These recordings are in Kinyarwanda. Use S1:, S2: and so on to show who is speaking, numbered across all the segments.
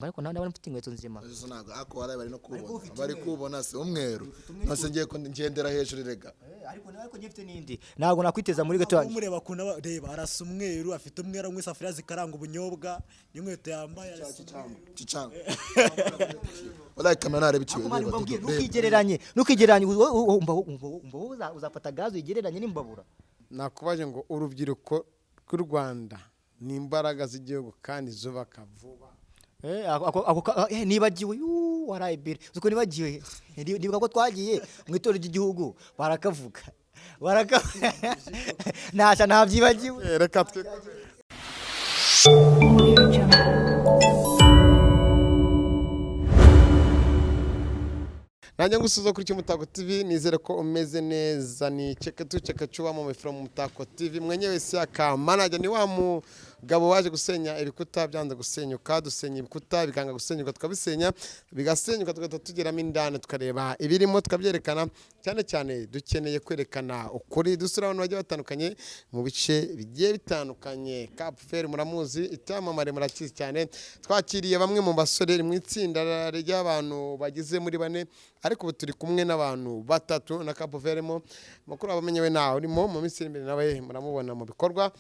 S1: ariko nawe ndabona mfite inkweto nzima
S2: izo ntabwo ako bari no kubona bari kubona se umweru nose ngiye ko ngendera hejuru rega
S1: ariko nawe ko ngifite nindi ntabwo nakwiteza muri gato yanjye
S3: umureba kuna reba arasa umweru afite umwera mu isafuriya zikaranga ubunyobwa n'inkweto yambaye
S2: cyangwa wala kamera narebe icyo
S1: nukigereranye uzafata gazo igereranye n'imbabura
S4: nakubaje ngo urubyiruko rw'u Rwanda ni imbaraga z'igihugu kandi zubaka vuba
S1: nibagiwe warayibire uko nibagiwe ndibuka ko twagiye mu itorero ry'igihugu barakavuga nasha ntabyibagiwe
S4: reka twe nanjye ngusuzo kuri Mutako TV nizere ko umeze neza ni cheka chuwa mu from Mutako TV mwenyewe si aka manager ni wa mugabo waje gusenya ibikuta byanze gusenyuka dusenya ibikuta bikanga gusenyuka tukabisenya bigasenyuka tugeramo indane tukareba ibirimo tukabyerekana cyane dukeneye kwerekana ukuri dusura abantu bagiye batandukanye mu bice bigiye bitandukanye Kapuveri muramuzi itamamare murakizi cyane twakiriye bamwe mu basore mu itsinda ry'abantu bagize muri bane ariko ubu turi kumwe n'abantu batatu na Kapuveri mo makuru abamenyewe nawe urimo mu minsi imbere nawe muramubona mu bikorwa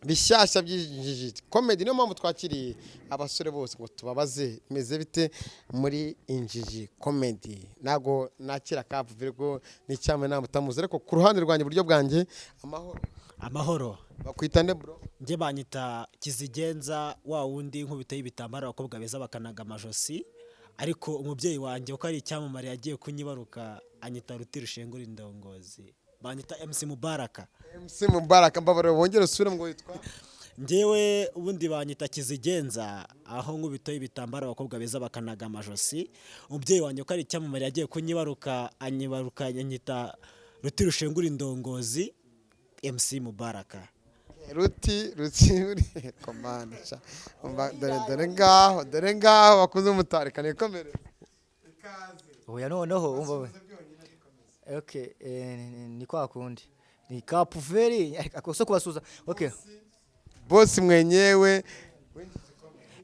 S4: bishyashya by'Injiji comedy niyo mpamvu twakiriye abasore bose ngo tubabaze meze bite muri Injiji comedy nago nakira Kapuveri go ni cyame namutamuze ariko ku ruhande rwanjye buryo bwanjye
S3: amahoro
S4: bakwita nde bro
S3: nje banyita kizigenza wa wundi nkubiteye ibitambaro abakobwa beza bakanaga amajosi ariko umubyeyi wanjye uko ari icyamamare yagiye kunyibaruka anyita ruti rushengura indongozi banyita MC Mubaraka
S4: mbabare wongere usubire ngo witwa
S3: ngewe ubundi banyita kizigenza aho nkubitoye ibitambaro abakobwa beza bakanaga amajosi umubyeyi wanjye uko ari icyamamare yagiye kunyibaruka anyita ruti rushengura indongozi MC Mubaraka
S4: ruti komanda cha dore ngaho bakuze umutarika nikomere
S1: oya noneho umva okay ni kwa kundi ni Kapuveri akoso kubasuza okay
S4: boss mwenyewe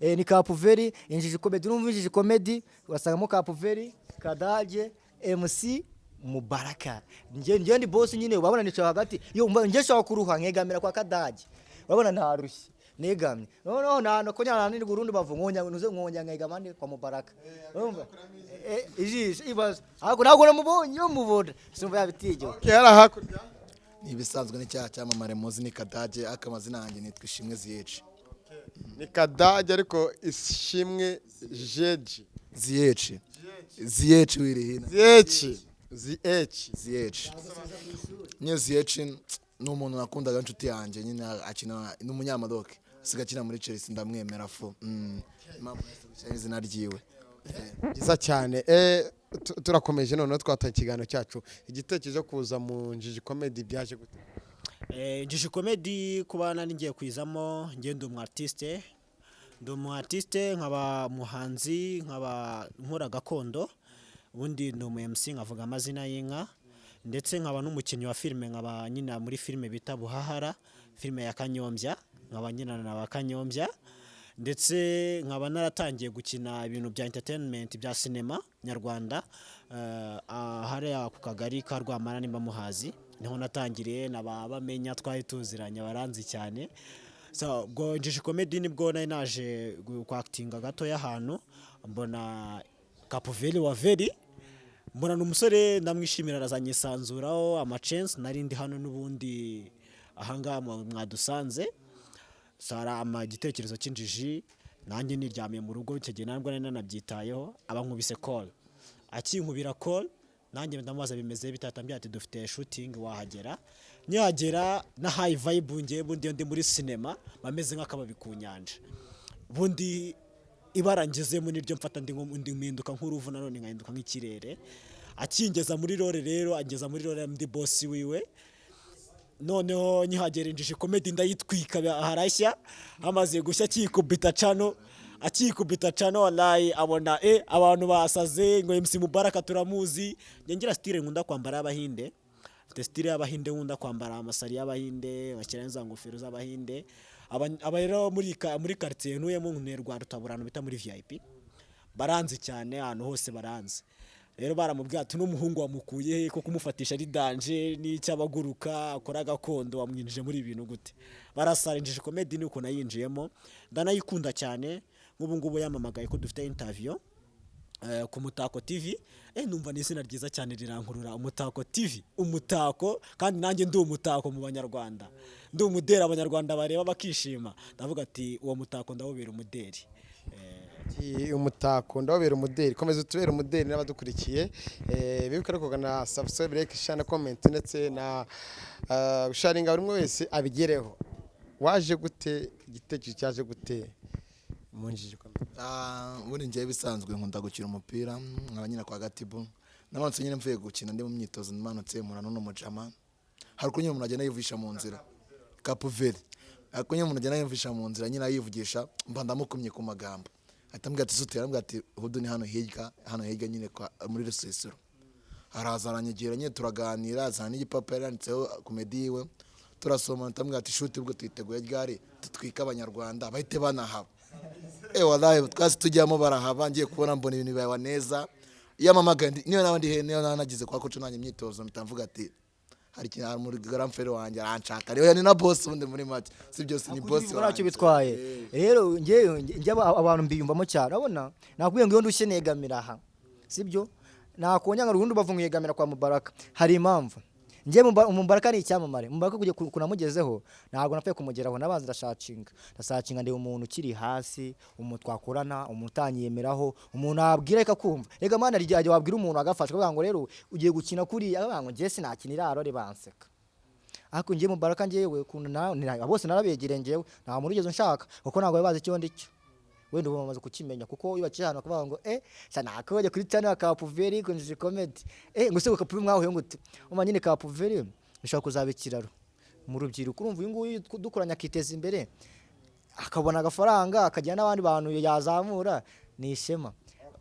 S1: ni Kapuveri Injiji comedy numva Injiji comedy wasangamo Kapuveri Kadage MC Mubaraka nje ndi boss nyine ubabona nicaye hagati yo nje shaka kuruha nkegamira kwa Kadage urabona ntarushye negamye no ko nyana ni Burundi bavungonya nuze nkonya nkegamane kwa Mubaraka urumva ijisho ibaza ahako nago namubonye yo mubona simva yabitijo
S4: yara hakurya
S2: nibisanzwe ni cyamamare muzi ni Kadage akamazina yanjye nitwa Ishimwe Ziyeche
S4: ni Kadage ariko Ishimwe Jeje
S2: Ziyeche wirihina Ziyeche niyo Ziyeche n'umuntu nakundaga inshuti yanjye nyine akina n'umunyamadoke sigakina muri Chelsea ndamwemera fo impamvu izina ryiwe
S4: byiza cyane turakomeje none twataye ikiganiro cyacu igitekerezo kuza mu Injiji comedy byaje gute
S3: Injiji comedy kubana ningiye kwizamo ngende umu artiste nkaba muhanzi nkaba nkora gakondo ubundi ndi umu MC nkavuga amazina y'inka ndetse nkaba n'umukinnyi wa filme nkaba nyina muri filme bita Buhahara filme ya Kanyombya nkaba nyina na Kanyombya ndetse nkaba naratangiye gukina ibintu bya entertainment bya cinema nyarwanda hariya ku kagari ka Rwamara Niba muhazi niho natangiriye nabamenya twari tuziranye baranzi cyane so go Injiji comedy nibwo naje kwactinga gato y'ahantu mbona Kapuveri wa Veri mbona n'umusore ndamwishimira arazanye sanzuraho ama chance narindi hano n'ubundi ahanga mwadusanze sara amagitekerezo cy'Injiji nanjye niryamiye mu rugo cyege nabwo nanabyitayeho abankubise call akinkubira call nanjye ndamubaza bimeze bitatambye ati dufite shooting wahagera nyagera na high vibe ngiye bundi ndi muri cinema bameze nk'akababi ku nyanja bundi ibarangezemo niryo mfata ndi mpinduka nk'uruvu nanone ngahinduka nk'ikirere akingeza muri role rero angeza muri role ndi boss wiwe noneho nyihagera Injiji comedy ndayitwika harashya amaze gushya akikubita cano wallahi abona abantu basaze ngo MC Mubaraka turamuzi ngira style nkunda kwambara abahinde style y'abahinde nkunda kwambara amasari y'abahinde bakiranza ngofero z'abahinde aba rero muri quartier ntuyemo Umunyarwanda utaburana bita muri VIP baranze cyane ahantu hose baranze rero baramubwira ati n'umuhungu wamukuye he ko kumufatisha ari danje n'icyabaguruka akora gakondo wamwinjije muri ibintu gute barasara Injiji comedy ni uko nayinjiyemo ndanayikunda cyane nk'ubu ngubu yamamagaye ko dufite interview ku Mutako TV numva ni izina ryiza cyane rirankurura Umutako TV umutako kandi nanjye ndi umutako mu Banyarwanda ndi umuderi Abanyarwanda bareba bakishima ndavuga ati uwo mutako ndawubera umuderi
S4: umutako ndabera umuderi komeza utubera umuderi n'abadukurikiye bibukara kugana subscribe like share na comment ndetse na sharinga buri umwe wese abigereho waje gute igitekerezo cyaje gute mu Injiji comedy
S2: muri ngiye bisanzwe nkunda gukina umupira nkaba nyina kwa Gatibu namanutse nyine mvuye gukina ndi mu myitozo nimanutse murano n'umujama hari kunyine umuntu agenda yivugisha mu nzira Kapuveri akunyine umuntu agenda yivugisha mu nzira nyina yivugisha mba ndamukumye ku magambo atambwira ati sutera ambwira ati hudu ni hano hirya nyine muri resesero araza aranyegera nyine turaganira azana n'igipapa yaranditseho komedi yiwe turasoma atambwira ati shuti ubwo twiteguye ryari tutwika Abanyarwanda bahite banahaba wallahi twasi tujyamo barahaba ngiye kubona mbona ibintu bibaye neza yamamaga niyo nabandi niyo nanagize kwa coach nanye imyitozo mitamvuga ati hari kintu hari muri garamfere wanjye aranshaka rero ni na boss undi muri match si byose ni boss
S1: baracyo bitwaye rero ngiye abantu mbiyumvamo cyane urabona nakubwiye ngo iyo ndushye negamira aha sibyo nakonyanga rundi bavungu yegamira kwa Mubaraka hari impamvu ngiye Mubaraka ni icyamamare Mubaraka kujye kunamugezeho ntabwo napfuye kumugeraho nabanza ndasacinga ndi umuntu ukiri hasi umuntu twakorana umuntu utanyemeraho umuntu abwira reka kumva rega mana rijyaje wabwira umuntu agafashwa kuvuga ngo rero ugiye gukina kuri abantu ngiye sinakinira arore banseka ariko ngiye Mubaraka ngiyewe kuntu bose narabegereye ngiyewe nta muntu ugeze nshaka kuko ntabwo bazi icyo ndico wenda ubu bamaze kukimenya kuko iyo bakihana kuvuga ngo sanaka bajya kuri channel ya Kapuveri Injiji comedy ngo se Kapuveri mwaho ngute umanyine Kapuveri nshaka kuzabikiraro mu rubyiruko urumva uyu nguyu dukoranya kiteza imbere akabona agafaranga akajya n'abandi bantu yazamura ni ishema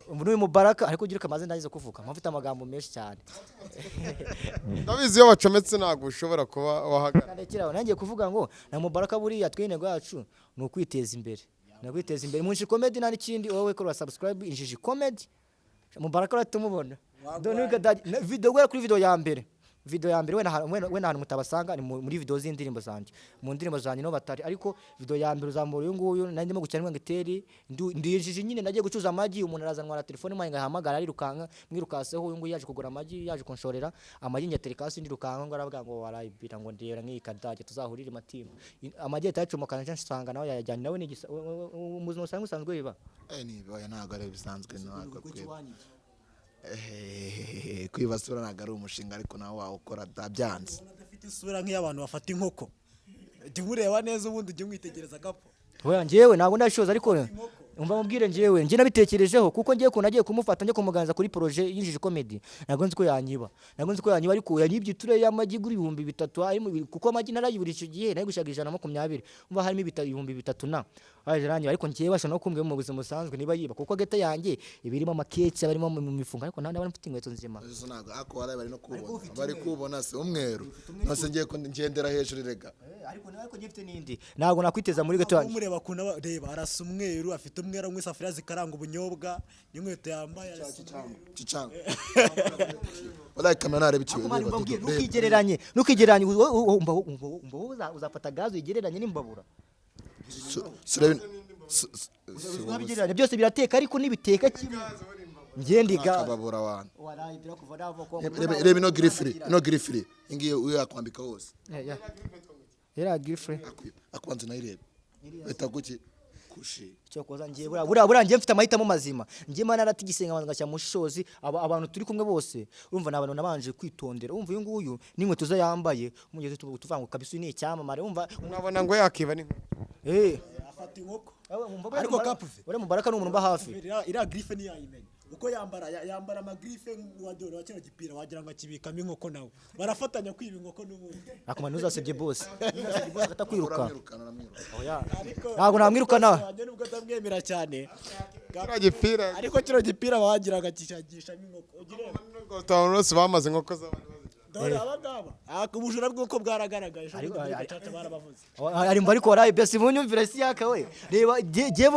S1: muri Mubaraka ariko ugira kamaze ndagize kuvuga mpafite amagambo menshi cyane
S4: ndabizi iyo bacometse ntabwo ushobora kuba wahagana
S1: nangiye kuvuga ngo na Mubaraka buriya twintego yacu ni ukwiteza imbere nakwiteza imbere mu Injiji comedy nani kindi wowe ko subscribe Injiji comedy Mubaraka ratumubona done video gwera kuri video ya mbere we na mutabasanga ni muri video z'indirimbo zanje mu ndirimbo zanje no batari ariko video ya mbere uzamura uyu nguyu ndimo gukina ngiteri ndiyijije nyine nagiye gucuza amagi umuntu arazanwa na telefone manje ngahamagara arirukanka mwirukaseho uyu nguyu yaje kugura amagi yaje kunshorera amagi nyaterikasi ndirukanka ngo aravuga ngo warayibira ngo ndiyera nk'ikadage tuzahurira matima amagi atacumukana cyane nsanga nawe yajyanye nawe ni umuzino usanzwe biba
S2: ni boya ntago ari bisanzwe ntabwo kwibasura ntago ari umushinga ariko nawe wawukora byanze
S3: adafite isura nk'iy'abantu bafata inkoko jya umureba neza ubundi ujye umwitegereza agapfa
S1: njyewe ntabwo ndashoza ariko umva mubwire njyewe nabitekerejeho kuko ngiye nagiye kumufata njye kumuganza kuri projet y'Injiji comedy ntabwo nzi ko yanyiba ariko yanyibye ture y'amagi guri 3,000 kuko amagi narayibura icyo gihe nayo gushaga 120 umva harimo 3,000 na aje rangiye ariko ngiye basha no kumbwe mu buzima busanzwe niba yiba kuko geta yanjye ibirimo amakeke barimo mu mifunga ariko nandi mfite inkweto nzima
S2: ntabwo ako bari no kubona bari kubona se umweru nose ngiye ko ngendera hejuru rega
S1: ariko ngifite nindi ntabwo nakwiteza muri geta yanjye
S3: umureba kuna reba arasa umweru afite umwera mw'isafuriya zikaranga ubunyobwa n'inkweto yambaye
S2: cicanga wala kamera arebe cyo
S1: nukigereranye uzafata gazo igereranye n'imbabura byose birateka ariko nibiteka kimwe ngendiga
S2: kababura abantu rebe no grifri ingiye uyakwambika hose
S1: era grifri
S2: akwanze nayirebe etaguki kushi
S1: cyo koza ngiye bura ngiye mfite amahitamo mazima ngiye mana naratigisenga abantu gashyira mu shishozi abantu turi kumwe bose urumva nabantu nabanje kwitondera urumva uyu nguyu n'inkweto za yambaye umugeze tuvanga kabisa ni icyamamare urumva
S4: unabona ngo yakiba ni
S3: afata inkoko ariko Kapuveri
S1: ure Mubaraka n'umuntu mba hafi
S3: ira grife ni yayimenya uko yambara amagrife wadore wakino gipira wagira ngo akibikamo inkoko nawe barafatanya kwiba inkoko n'ubundi
S1: akomana uzasebye boss atakwiruka ntabwo namwirukana
S3: wajye nubwo atamwemera cyane
S4: kino gipira
S3: ariko kino gipira wagira ngo akishagishamo inkoko ugire
S4: ngo tabonose bamaze inkoko z'abantu
S3: dore abagaba ubujura bw'uko bwaragaragaje
S1: Ariko-
S3: muri gacaca barabavuze
S1: ari mbari ko waraye bese munyumvira si yaka we reba je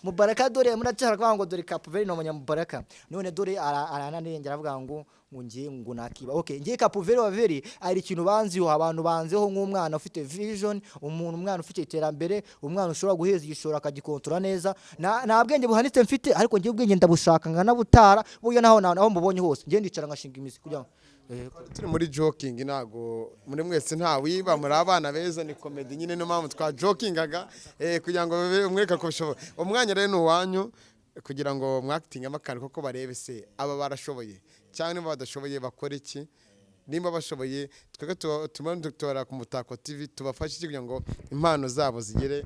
S1: mubaraka dore muracyara kwa ngo dore Kapuveri no munyamubaraka none dore arananirengera avuga ngo ngiye ngo nakiba okay ngiye Kapuveri wa veri ari ikintu banziho abantu banzeho nk'umwana ufite vision umwana ufite iterambere umwana ushobora guheza igishoro akagikontora neza na bwenge buhanitse mfite ariko ngiye ubwenge ndabushaka ngana butara buyo naho mubonye hose ngiye ndicara ngashinga imizi kugira ngo
S4: turi muri joking ntago muri mwese nta wiba muri abana beza ni comedy nyine no mpamvu twa jokingaga kugira ngo umwereka ko bishoboye umwanya rero ni uwanyu kugira ngo mwacting amakana koko barebe se aba barashoboye cyangwa niba badashoboye bakora iki nimba bashoboye twege tumara ku Mutako TV tubafashe kugira ngo impano zabo zigere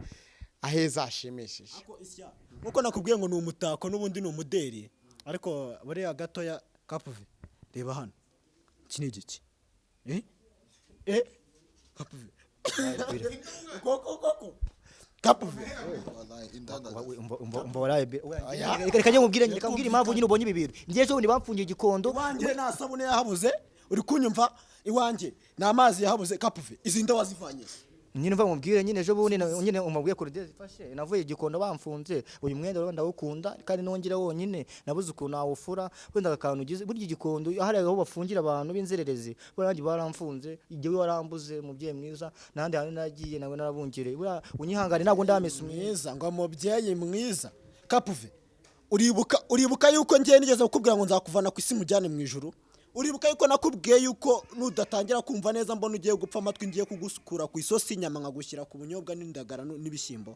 S4: aheza hashimishije
S3: nkuko nakubwiye ngo ni umutako n'ubundi ni umuderi ariko buriya gatoya Kapuveri reba hano iki ni igiki koko Kapuveri
S1: reka nkubwire impamvu nyine ubonye ibi bintu ngiye cyo bamfungiye igikondo
S3: iwanjye nta sabune yahabuze uri kunyumva iwanjye ni amazi yahabuze Kapuveri izi ndo wazivanye
S1: nyine mva mubwire nyine ejo bundi nyine umubwiye kuri zifashe navuye igikondo bamfunze uyu mwenda rero ndawukunda kandi nongera wonyine nabuze ukuntu awufura wenda akantu ugize burya igikondo hari aho bafungira abantu b'inzererezi burandi baramfunze igihe warambuze mubyeyi mwiza nandi hano nagiye nawe narabungire bura unyihangane ntago ndamesa
S3: mwiza ngo mubyeyi mwiza Kapuveri uribuka yuko ngiye nigeze kukubwira ngo nzakuvana ku isi mujyane mu ijuru uribuka yuko nakubwiye yuko nudatangira kumva neza mbona ugiye gupfa amatwi ngiye kugusukura ku isosi inyama nkagushyira ku bunyobwa n'indagara n'ibishyimbo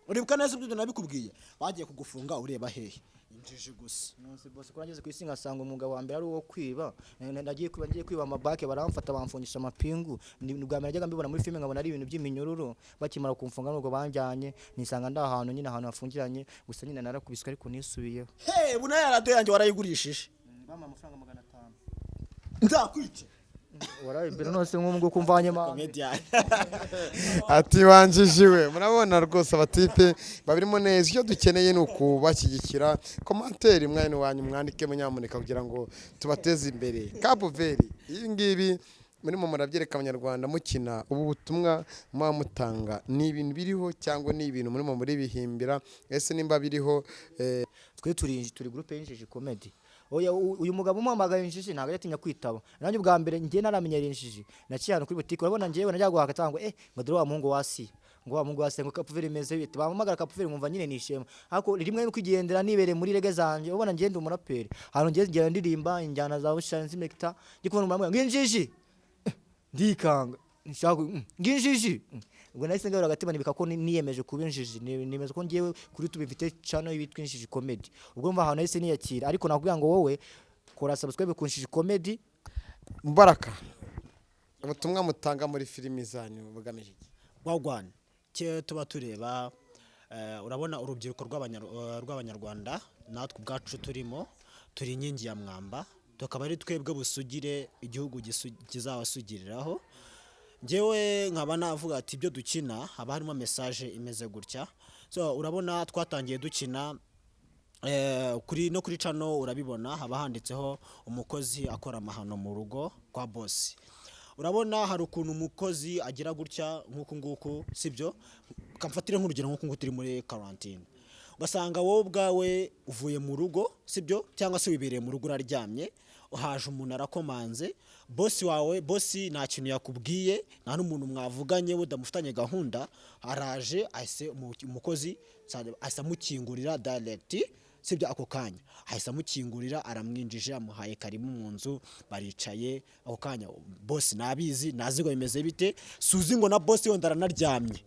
S3: uribuka neza ibyo nabikubwiye bagiye kugufunga ureba hehe injiji gusa
S1: nose boss ko nageze ku isi ngasanga umugabo wa mbere ari uwo kwiba nagiye kwiba amabake baramfata bamfungisha amapingu ni bwa mbere najyaga mbibona muri filime nkabona ari ibintu by'iminyururu bakimara kumfunga n'ubwo banjyanye nisanga ndahantu nyine ahantu hafungiranye gusa nyine narakubiswe ariko nisubiyeho
S3: buna yarado yanjye warayigurishije
S1: bama amafaranga 500
S3: nzakwica
S1: waraye mbere nose nk'umwe kumvanye mama
S4: ati wanjijiwe murabona rwose abatipe babirimo neza iyo dukeneye ni ukubashyigikira commentaire mwanya wanyu mwandike munyamuneka kugira ngo tubateze imbere Kapuveri iyi ngibi murimo murabyereka Abanyarwanda mukina ubu butumwa muba mutanga ni ibintu biriho cyangwa ni ibintu murimo muri bihimbira ese nimba biriho
S1: twe turi groupe y'Injiji comedy oya uyu mugabo umuhamagaye Injiji ntago yatinya kwitaba nanjye bwa mbere ngiye naramenyera Injiji naciye hano kuri boutique urabona ngiye najya guhaka cyangwa ngo dore wa muhungu wa ASSIA ngo wa muhungu wa ASSIA ngo Kapuveri meze bite bampamagara Kapuveri nkumva nyine nishema ariko rimwe no kwigendera nibere muri rege zanje ubona ngiye ndi umuraperi hano ngiye ngenda ndirimba injyana za bushanzi mekta ndikubona umuramo ng'Injiji ndikanga nshaka ng'Injiji ubwo nahise ngabura agatima nibika ko niyemeje kuba Injiji nimeje ko ngiye kuri tubifite channel yitwa Injiji comedy ubwo mva hano nahise niyakira ariko nakubwira ngo wowe kora subscribe ku Injiji comedy
S4: Mubaraka ubutumwa mutanga muri filimi zanyu bugamije iki
S3: wagwana cye tuba tureba urabona urubyiruko rw'Abanyarwanda natwe ubwacu turimo turi inkingi ya mwamba tukaba ari twebwe busugire igihugu kizabasugiriraho ngewe nkaba navuga ati ibyo dukina haba harimo message imeze gutya so urabona twatangiye dukina kuri channel urabibona haba handitseho umukozi akora amahano mu rugo kwa boss urabona hari ukuntu umukozi agira gutya nk'uku nguku sibyo kamfatire nk'urugero nk'uku nguku turi muri quarantine ugasanga wowe ubwawe uvuye mu rugo sibyo cyangwa se wibereye mu rugo uraryamye haje umuntu arakomanze boss wawe boss nta kintu yakubwiye nta n'umuntu mwavuganye budamufitanye gahunda araje ahise umukozi ahise amukingurira direct sibyo ako kanya ahise amukingurira aramwinjije amuhaye karimu mu nzu baricaye ako kanya boss nabizi nazigo bimeze bite suzi ngo na boss yonda aranaryamye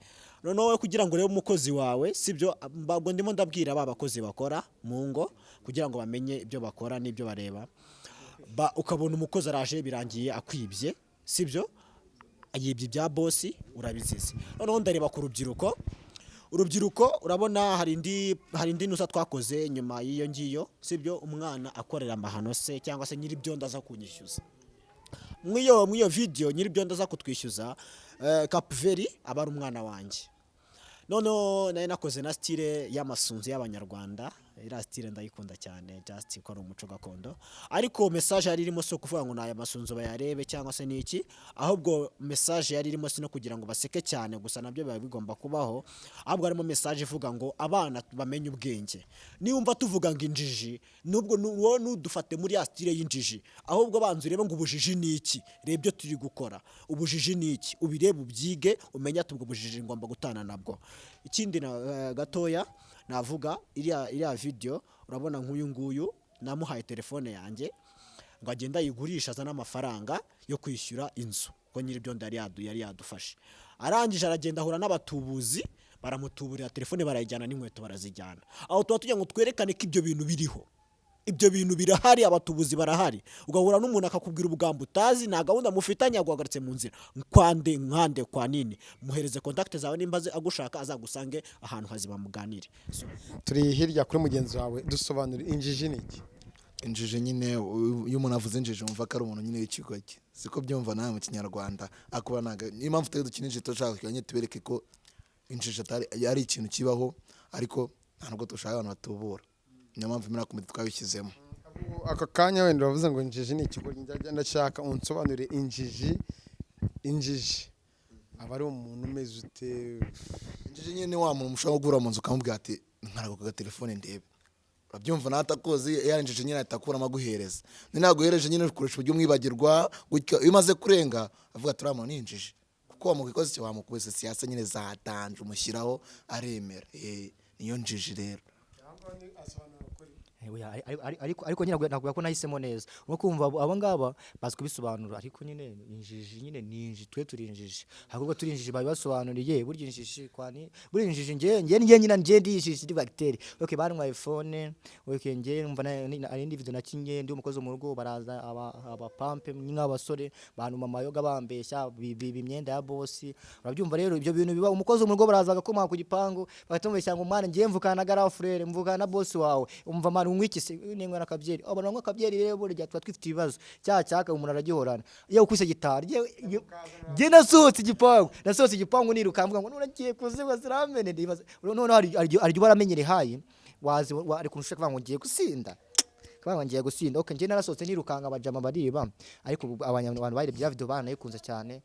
S3: noneho we kugira ngo rebe umukozi wawe sibyo mbagwo ndimo ndabwira aba bakozi bakora mu ngo kugira ngo bamenye ibyo bakora n'ibyo bareba ukabona umukozi araje birangiye akwibye sibyo ayibye bya boss urabizize noneho ndareba ku urubyiruko urabona hari indi nusa twakoze nyuma y'iyo ngiyo sibyo umwana akorera amahano se cyangwa se nyiri byo ndaza kunyishyuza mwiyo video nyiri byo ndaza kutwishyuza Kapuveri aba ari umwana wanjye noneho naye nakoze na style y'amasunzu y'Abanyarwanda iriya style ndayikunda cyane just ko ari umuco gakondo ariko message yari irimo so kuvuga ngo naya masunzo bayarebe cyangwa se niki ahubwo message yari irimo sino kugira ngo baseke cyane gusa nabyo biba bigomba kubaho ahubwo harimo message ivuga ngo abana bamenye ubwenge niwumva tuvuga ngo injiji nubwo nudufate muri ya style y'injiji ahubwo banzu urebe ngo ubujiji niki rebyo turi gukora ubujiji niki ubirebe ubyige umenya tubwo ubujiji ngomba gutana nabwo ikindi na gatoya navuga iriya video urabona nk'uyu nguyu namuhaye telefone yanjye ngo agenda yigurisha azana amafaranga yo kwishyura inzu ko nyiri byo yari yadufashe arangije aragenda ahura n'abatubuzi baramutuburira telefone barayijyana n'inkweto barazijyana aho tuba tugira ngo twerekane ko ibyo bintu biriho ibyo bintu birahari abatubuzi barahari ugahura n'umuntu akakubwira ubugambo utazi na gahunda mufitanye aguhagaritse mu nzira nkande kwa nini muhereze contact zawe nimbaze agushaka azagusange ahantu hazima muganire
S4: turi hirya kuri mugenzi wawe dusobanura injiji niki
S2: injiji nyine iyo umuntu avuze injiji umva ko ari umuntu nyine w'ikigoryi siko byumva nawe mu kinyarwanda akuba naga niyo mpamvu tutari dukinije tushaka kugira tubereke ko injiji ari ikintu kibaho ariko ntabwo dushaka abantu batubura niyo mpamvu muri akomedi twabishyizemo
S4: aka kanya wenda bavuze ngo injiji ni ikigoryi njya nshaka unsobanure injiji aba ari umuntu umeze ute
S2: injiji nyine wa muntu mushaka kugura mu nzu ukamubwira ati nkarago ka telefone ndebe urabyumva natakoze yarinjije nyine atakuramo aguhereza ni naguhereje nyine ukoresha uburyo mwibagirwa gutyo iyo umaze kurenga avuga turamo ninjije kuko wamukikoze cyo wamukubise siyasa nyine zatanje umushyiraho aremera niyo njiji rero
S1: ariko nyine nakuvuga ko nahisemo neza nko kumva aba ngaba bazi kubisobanura ariko nyine injiji nyine ni injiji twe turi injiji ahubwo turi injiji babibasobanuriye burya injiji kwani burya injiji ngiye nyine ndiyishije ndi bagiteri okay baranywa iPhone okay ngiye numva ari ndi video nakinye ndi umukozi mu rugo baraza aba pampe nk'abasore banuma mayoga bambeshya imyenda ya boss urabyumva rero ibyo bintu biba umukozi mu rugo baraza agakoma ku gipangu bagatumveshya ngo mwana ngiye mvukana gara frere mvukana na boss wawe umva mwana umwikise n'ingwa nakabyeri abantu ngo kabyeri rero burya twa twifite ibibazo cyaka umuntu aragihorana iyo ukuse gitari je nasohotse igipangu niruka mvuga ngo nuragiye kuziba ziramene ndibaza none ari baramenyere hayi wazi ari kunusha kuvuga ngo ngiye gusinda kuvuga ngiye gusinda okay nje narasohotse nirukanga abajama bariba ariko abantu bari bya video banayikunze cyane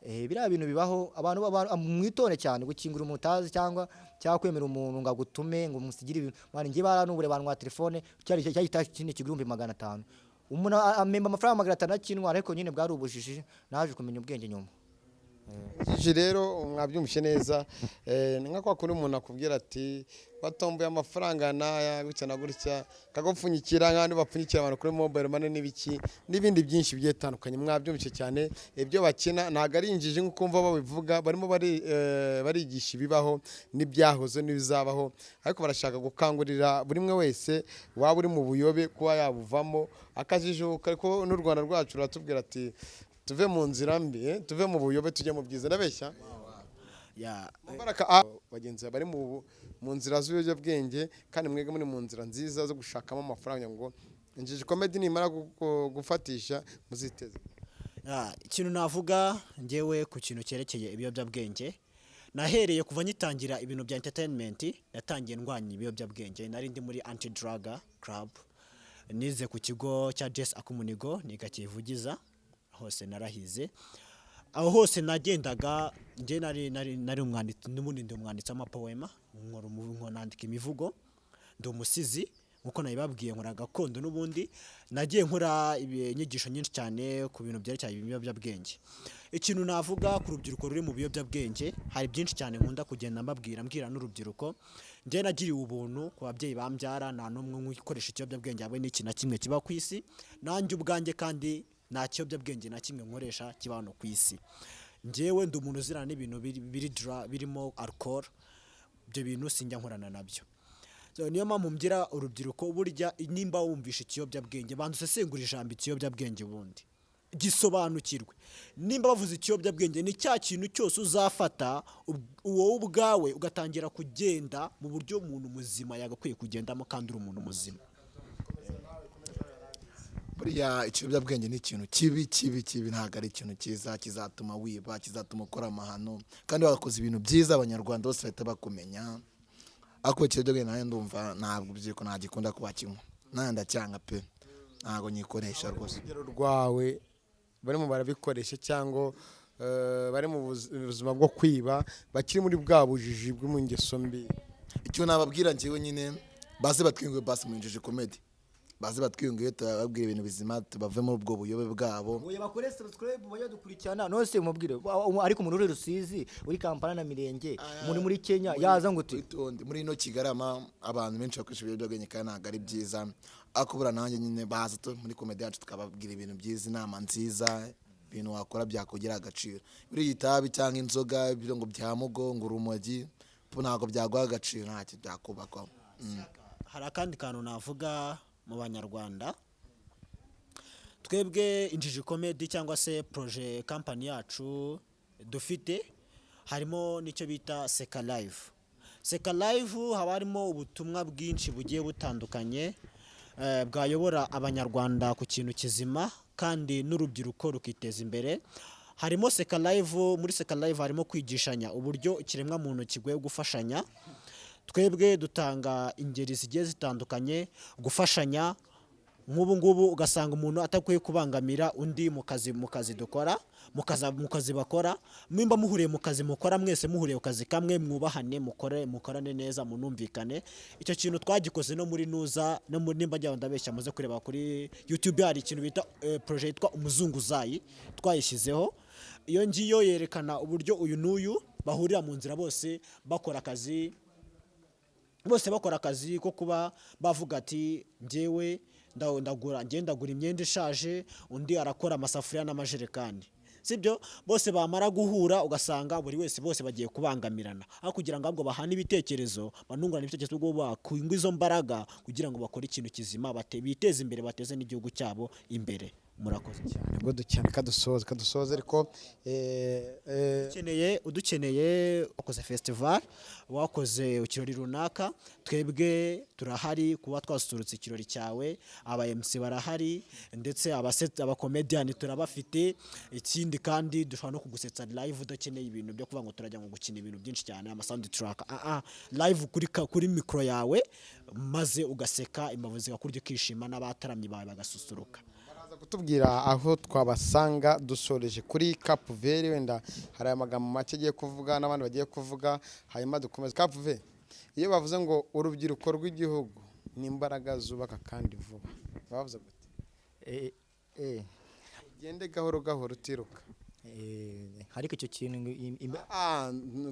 S1: biriya bintu bibaho abantu mwitone cyane gukingura umutazi cyangwa kwemera umuntu ngo agutume ngo umusigire ibintu bari ngiye baranubure banwa telefone cyari cyahita kigurumbi 500 umuntu amemba amafaranga 500 akinwa ariko nyine bwari ubujiji naje kumenya ubwenge nyuma
S4: injiji rero mwabyumvishe neza nka kwa kuri umuntu akubwira ati batomboye amafaranga naya gutya na gutya kagopfunyikira nk'andi bapfunyikira abantu kuri mobile money n'ibiki n'ibindi byinshi byetandukanye mwabyumvishe cyane ibyo bakina ntago ari injiji nk'uko mva babivuga barimo barigisha ibibaho n'ibyahoze n'ibizabaho ariko barashaka gukangurira buri mwe wese waba uri mu buyobe kuba yabuvamo akajijuka ariko n'u Rwanda rwacu ruratubwira ati tuve mu nzira mbi tuve mu buyobe tujye mu byiza ndabeshya bagenzi bari mu nzira z'ubuyobyabwenge kandi mwege muri mu nzira nziza zo gushakamo amafaranga ngo injiji comedy nimara gufatisha muziteze
S3: ikintu navuga ngewe ku kintu cyerekeye ibiyobyabwenge nahereye kuva nyitangira ibintu bya entertainment natangiye ndwanya ibiyobyabwenge nari ndi muri anti drug club nize ku kigo cya Jess Akumunigo niga kivugiza hose narahize aho hose nagendaga nje nari umwanditsi n'ubundi ndi umwanditsi w'amapoema nandika imivugo ndi umusizi nkuko nabibabwiye nkora gakondo n'ubundi nagiye nkora inyigisho nyinshi cyane ku bintu byerekeye ibiyobyabwenge ikintu navuga ku rubyiruko ruri mu biyobyabwenge hari byinshi cyane nkunda kugenda mbabwira n'urubyiruko nje nagiriye ubuntu ku babyeyi bambyara nta numwe ukoresha ikiyobyabwenge yawe n'iki na kimwe kiba ku isi nanjye ubwanjye kandi nta kiyobyabwenge na kimwe nkoresha kibano ku isi njewe ndi umuntu uzirana n'ibintu birimo alcohol ibyo bintu sinjya nkorana nabyo niyo mpamvu mbwira urubyiruko burya nimba wumvisha ikiyobyabwenge bantu usesengura ijambo ikiyobyabwenge ubundi gisobanukirwe nimba bavuze ikiyobyabwenge ni cya kintu cyose uzafata wowe ubwawe ugatangira kugenda mu buryo umuntu muzima yagakwiye kugendamo kandi uri umuntu muzima
S2: buriya ikiyobyabwenge ni ikintu kibi ntabwo ari ikintu cyiza kizatuma wiba kizatuma ukora amahano kandi bagakoze ibintu byiza abanyarwanda bose bahita bakumenya ako cyedogwe nayo ndumva ntabwo byiko nagikunda kuba kimwe nanda cyanga pe ntago nyikoresha rwose.
S4: urugero rwawe barimo barabikoresha cyangwa bari mu buzima bwo kwiba bakiri muri bwa bujiji bwo mu ngeso mbi.
S2: Icyo nababwira njyewe nyine baze batwinguye basi mu Injiji comedy, baze batwinguye tubabwira ibintu bizima tubave muri ubwo buyobe bwabo.
S1: Oya bakore subscribe bayadukurikirana nose mubwire ariko umuntu uri Rusizi uri Kampala na Mirenge umuntu muri Kenya yaza ngo
S2: uti muri ino Kigarama abantu benshi bakoresha ibiyobyabwenge kandi ntabwo ari byiza, akubura nanjye nyine baza muri comedy yacu tukababwira ibintu byiza, inama nziza, ibintu wakora byakugira agaciro. Buri itabi cyangwa inzoga ngo bya mugongo urumogi ntabwo byaguha agaciro, ntacyo byakubakwa.
S3: Hari akandi kantu navuga mu Banyarwanda, twebwe Injiji comedy cyangwa se projet company yacu dufite harimo nicyo bita Seka Live. Seka Live haba harimo ubutumwa bwinshi bugiye butandukanye bwayobora Abanyarwanda ku kintu kizima kandi n'urubyiruko rukiteza imbere. Harimo Seka Live, muri Seka Live harimo kwigishanya uburyo ikiremwa muntu kigoye gufashanya. Twebwe dutanga ingeri zigiye zitandukanye gufashanya, nk'ubu ngubu ugasanga umuntu atakwiye kubangamira undi mu kazi dukora, mu kazi bakora, mwimba muhuriye mu kazi mukora mwese muhuriye ku kazi kamwe, mwubahane, mukorane neza, munumvikane. Icyo kintu twagikoze no muri Nuza no muri Nimba njya ndabeshya muze kureba kuri YouTube, hari ikintu bita project yitwa umuzunguzayi twayishyizeho. Iyo ngiyo yerekana uburyo uyu n'uyu bahurira mu nzira bose bakora akazi ko kuba bavuga ati njyewe ndagura imyenda ishaje, undi arakora amasafuriya n'amajerekani, sibyo? Bose bamara guhura ugasanga buri wese bose bagiye kubangamirana, aho kugira ngo ahubwo bahane ibitekerezo, banungurane ibitekerezo bwo bakwinga izo mbaraga kugira ngo bakore ikintu kizima, biteze imbere, bateze n'igihugu cyabo imbere. Murakoze cyane.
S4: Ngo ducyane kadusoze ariko
S3: udukeneye wakoze festival, wakoze ikirori runaka, twebwe turahari kuba twasusurutse ikirori cyawe, aba MC barahari ndetse aba comedian turabafite. Ikindi kandi dushobora no kugusetsa live udakeneye ibintu byo kuvuga ngo turajya ngo gukina ibintu byinshi cyane ama sound track, live kuri micro yawe maze ugaseka, imbavu zigakurya ukishima, n'abataramyi bawe bagasusuruka.
S4: Kutubwira aho twabasanga dusoreje kuri Kapuveri, wenda hari amagambo make agiye kuvuga n'abandi bagiye kuvuga, hanyuma dukomeza. Kapuveri, iyo bavuze ngo urubyiruko rw'igihugu ni imbaraga zubaka kandi vuba, bavuze gute? Gende gahoro gahoro utiruka.
S1: ariko icyo kintu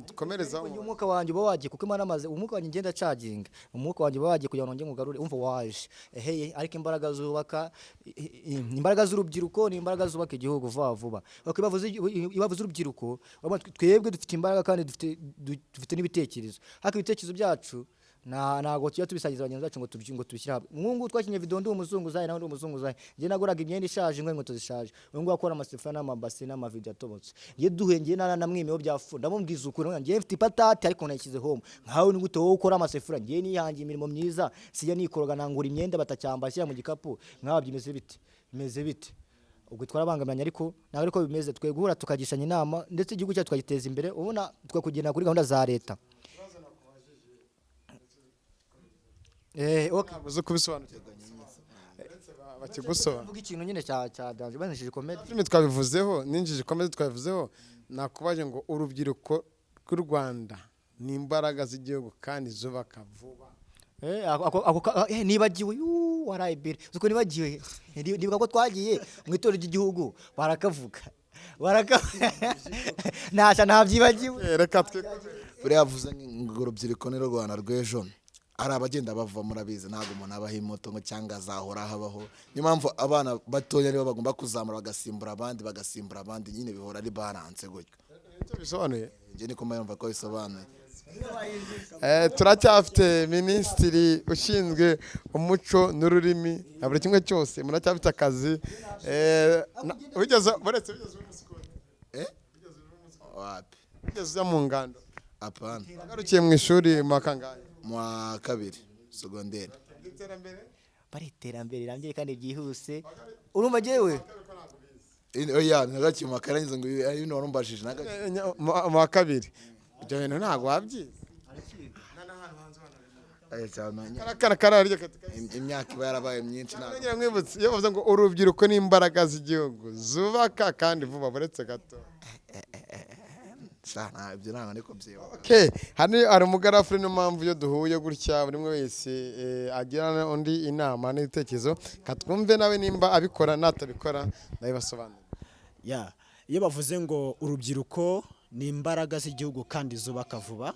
S4: dukomereza
S1: umwuka wanjye uba wagiye, kuko Imana amaze umwuka wanjye ngenda caginga, umwuka wanjye uba wagiye kugira ngo njye ngugarure, umva waje ariko imbaraga zubaka, imbaraga z'urubyiruko ni imbaraga zubaka igihugu vuba vuba. Bavuze urubyiruko, twebwe dufite imbaraga kandi dufite n'ibitekerezo, ariko ibitekerezo byacu ntago tujya tubisagiza bagenzi bacu ngo tubishyire hamwe. Mwungu twakinye video ndi umuzunguzayi nawe ndi umuzunguzayi, njye naguraga imyenda ishaje inkweto zishaje, uyu nguyu akora amasifura n'amabasi n'amavideo atobotse, njye duhengeye namwimiyeho byafunda, ndamubwiza ukuri njye mfite ipatati ariko nayishyize home. Nkawe ni gute wowe ukora amasifura, njye nihangiye imirimo myiza, sijya nikoroga nangura imyenda batacyamba shyira mu gikapu, nkabyo bimeze bite? Ubwo twarabangamiranye, ariko nawe ariko bimeze, twe guhura tukagishanya inama ndetse igihugu cyacu tukagiteza imbere, ubona twakugenda kuri gahunda za leta.
S4: Okay. Uzi kubisobanukirwa bakigusobanura.
S1: Vuga ikintu nyine cya danje banishije comedy.
S4: Filime twabivuzeho, n'Injiji comedy twabivuzeho, nakubaje ngo urubyiruko rw'u Rwanda ni imbaraga z'igihugu kandi zubaka vuba.
S1: Nibagiwe warayibere. Uko nibagiwe. Ndibuka ko twagiye mu itorero ry'igihugu barakavuga. Ntabyibagiwe.
S4: Reka twe
S2: buriya yavuze ngo urubyiruko ni Rwanda rw'ejo. Ari abagenda bava murabizi, ntabwo umuntu abaho imoto ngo cyangwa azahora habaho. Niyo mpamvu abana batoya aribo bagomba kuzamura bagasimbura abandi, nyine bihora ari balance gutyo.
S4: Icyo bisobanuye
S2: njye niko mbayumva ko bisobanuye.
S4: Turacyafite minisitiri ushinzwe umuco n'ururimi na buri kimwe cyose, muracyafite akazi. Wigeze
S2: Wapi?
S4: Wigeze mu ngando?
S2: Apana.
S4: Garukiye mu ishuri makangaye
S2: mu kabiri segonderi.
S1: Bari iterambere rirambye kandi byihuse. Urumva jewe
S2: oya nagakiye mu makarangiza ngo ari no warumbashije
S4: mu kabiri. Ibyo bintu ntago wabyize. karakara kararyo
S2: imyaka iba yarabaye myinshi ntabwo
S4: ngira mwibutse iyo bavuze ngo urubyiruko n'imbaraga z'igihugu zubaka kandi vuba buretse gato.
S2: ibyo ntabwo niko byibuka.
S4: Okay, hari umugarafure niyo mpamvu iyo duhuye gutya buri umwe wese agirana undi inama n'ibitekerezo katwumve nawe nimba abikora natabikora ndabibasobanura.
S3: Iyo bavuze ngo urubyiruko ni imbaraga z'igihugu kandi zubaka vuba,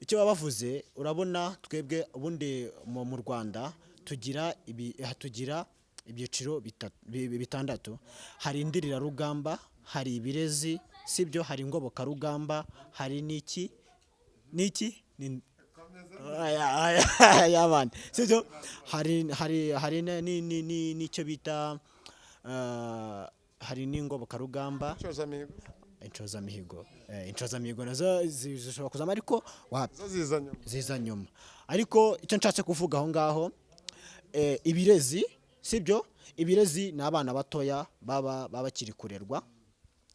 S3: icyo baba bavuze urabona twebwe ubundi mu Rwanda tugira ibyiciro bitandatu. Hari indirirarugamba, hari ibirezi, sibyo, hari ingobokarugamba, hari n'iki y'abandi, sibyo, hari n'icyo bita hari n'ingobokarugamba, inshozamihigo nazo zishobora kuzamo ariko ziza nyuma. Ariko icyo nshatse kuvuga aho ngaho, ibirezi, sibyo, ibirezi ni abana batoya baba bakiri kurerwa.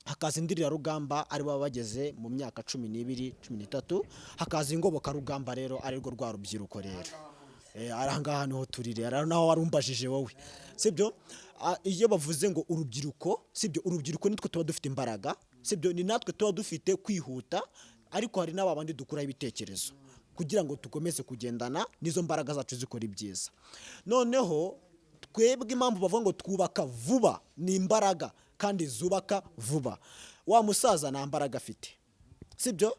S3: Hakaza indirirarugamba ari baba bageze mu myaka 12, 13. Hakaza ingobokarugamba rero ari rwo rwa rubyiruko rero. Arangaha niho turire, ari naho warumbajije wowe, sibyo. Iyo bavuze ngo urubyiruko, sibyo, urubyiruko nitwe tuba dufite imbaraga, sibyo, ni natwe tuba dufite kwihuta, ariko hari n'abandi dukura ibitekerezo kugira ngo tukomeze kugendana nizo mbaraga zacu zikora ibyiza. Noneho twebwe impamvu bavuga ngo twubaka vuba ni imbaraga kandi zubaka vuba. Wa musaza nta mbaraga afite, sibyo,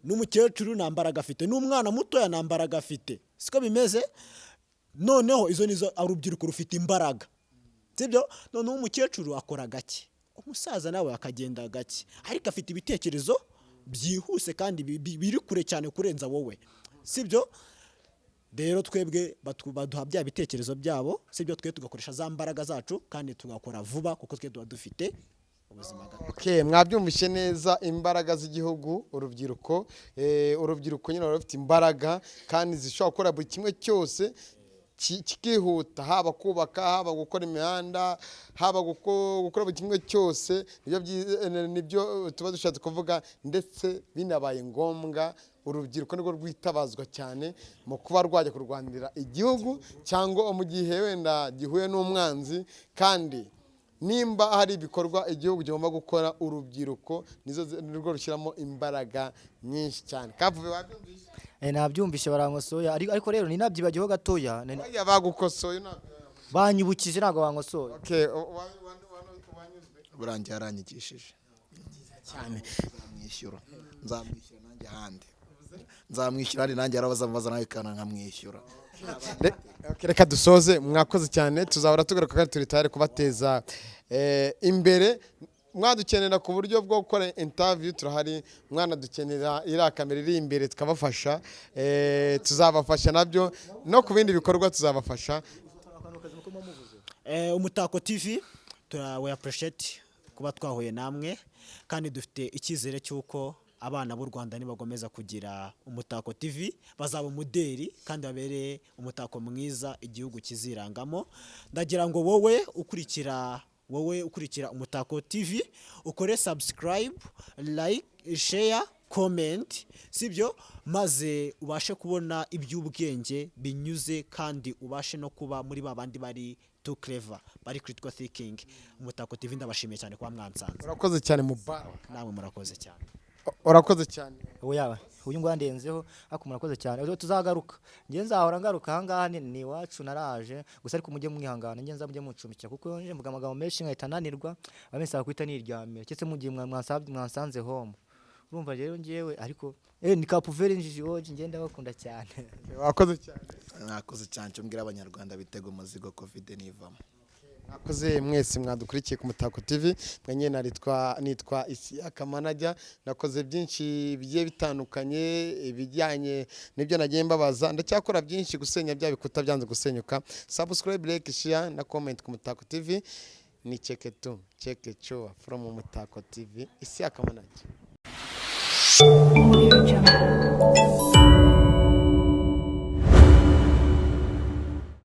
S3: n'umukecuru nta mbaraga afite, n'umwana mutoya nta mbaraga afite, siko bimeze. Noneho izo nizo urubyiruko rufite imbaraga, sibyo. Noneho umukecuru akora gake, umusaza nawe akagenda gake, ariko afite ibitekerezo byihuse kandi biri kure cyane kurenza wowe, sibyo. Rero twebwe baduha bya bitekerezo byabo, sibyo, twe tugakoresha za mbaraga zacu kandi tugakora vuba kuko twe tuba dufite ubuzima gato.
S4: Okay, mwabyumvishe neza imbaraga z'igihugu urubyiruko. Urubyiruko nyine rufite imbaraga kandi zishobora gukora buri kimwe cyose kikihuta, haba kubaka, haba gukora imihanda, haba gukora buri kimwe cyose. Nibyo tuba dushatse kuvuga, ndetse binabaye ngombwa urubyiruko nirwo rwitabazwa cyane mu kuba rwajya kurwanira igihugu cyangwa mu gihe wenda gihuye n'umwanzi. Kandi nimba hari ibikorwa igihugu kigomba gukora, urubyiruko nirwo rushyiramo imbaraga nyinshi cyane. Kapuveri wabyumvise?
S1: Nabyumvishe barankosoya, ariko rero ninabyibagiho gatoya.
S4: Bagukosoye
S1: banyibukije ntago bankosoye.
S4: Okay,
S2: burangiye yaranyigishije
S4: cyane.
S2: Nzamwishyura nanjye ahandi, nzamwishyura ari nanjye arabaza nawe kana nkamwishyura.
S4: Reka dusoze, mwakoze cyane. Tuzahora tugaruka kandi turi tayari kubateza imbere. Mwadukenera ku buryo bwo gukora interview turahari, mwana dukenera iriya kamera iri imbere tukabafasha, tuzabafasha nabyo, no ku bindi bikorwa tuzabafasha.
S3: Umutako TV we appreciate kuba twahuye namwe, kandi dufite icyizere cy'uko abana b'u Rwanda nibagomeza kugira Umutako TV bazaba umuderi kandi babereye umutako mwiza igihugu kizirangamo. Ndagira ngo wowe ukurikira Umutako TV ukore subscribe, like, share, comment, sibyo, maze ubashe kubona iby'ubwenge binyuze kandi ubashe no kuba muri babandi bari too clever, bari critical thinking. Umutako TV ndabashimiye cyane kwa mwansanze.
S4: Urakoze cyane Mubarak.
S3: Namwe murakoze cyane.
S4: Urakoze cyane.
S1: Uyu ngwandenzeho ako murakoze cyane. Tuzagaruka. Ngiye nzahora ngaruka ahangaha ni iwacu naraje, gusa ariko mujye mwihangana, ngiye nzamujye mucumbikira kuko nje mvuga amagambo menshi nkahita nanirwa, abensaba kwita niryamira. Cyetse mugiye mwansanze home. Urumva rero ngiyewe ariko ni Kapuveri Injiji woje ngenda bakunda cyane.
S4: Wakoze cyane.
S2: Nakoze cyane cyo mbwira Abanyarwanda bitego umuzigo Covid nivamo.
S4: Nakoze mwese mwadukurikiye ku Mutako TV. Mwenye nitwa ASSIA Kamanajya. Nakoze byinshi bigiye bitandukanye ibijyanye n'ibyo nagiye mbabaza. Ndacyakora byinshi gusenya bya bikuta byanze gusenyuka. Subscribe, like, share na comment ku Mutako TV. Ni cheke chua from Mutako TV. ASSIA Kamanajya.